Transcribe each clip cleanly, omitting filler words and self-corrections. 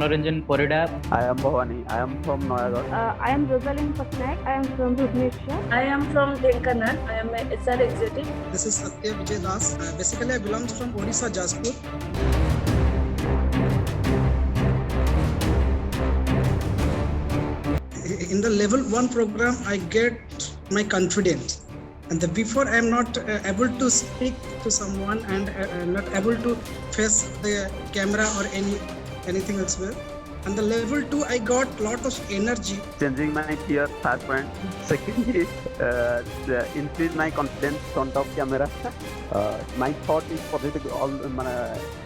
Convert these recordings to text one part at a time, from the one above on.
Manoranjan Porida. I am Bhavani. I am from Noyagarh. I am Rosalind Patnaik. I am from Bhubaneswar. I am from Dhenkanal. I am a SR executive. This is Satya Vijay Das. Basically, I belong from Odisha Jaspur. In the level 1 program, I get my confidence. And before I am not able to speak to someone and not able to face the camera or anything else. And the level 2, I got lot of energy. Changing my fear, first point. Second is increase my confidence in front of camera. My thought is positive.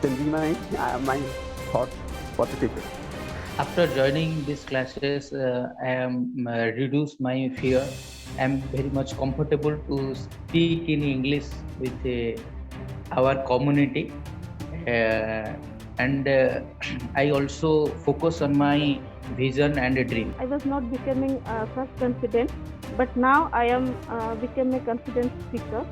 Changing my thought positive. After joining these classes, I am reduced my fear. I am very much comfortable to speak in English with our community. And I also focus on my vision and dream. I was not becoming self-confident, but now I am becoming a confident speaker.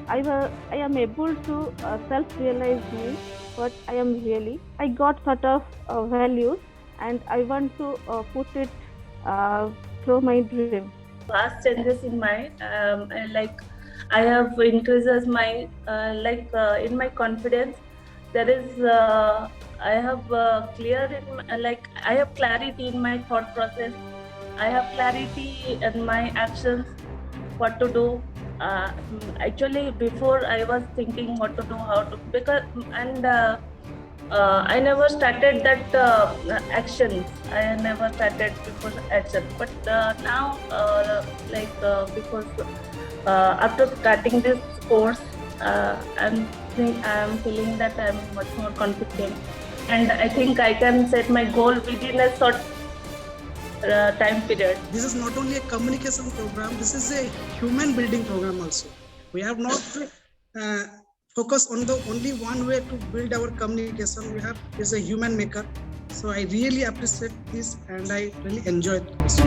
I am able to self-realize me, what I am really. I got sort of values, and I want to put it through my dream. Vast changes in my I have increases my in my confidence. There is I have I have clarity in my thought process. I have clarity in my actions, what to do. Actually, before I was thinking what to do, how to, because I never started that actions. I never started before action. But now, because after starting this course, I'm feeling that I'm much more confident, and I think I can set my goal within a short time period. This is not only a communication program. This is a human building program also. We have not focus on the only one way to build our communication. We have is a human maker. So I really appreciate this and I really enjoyed this.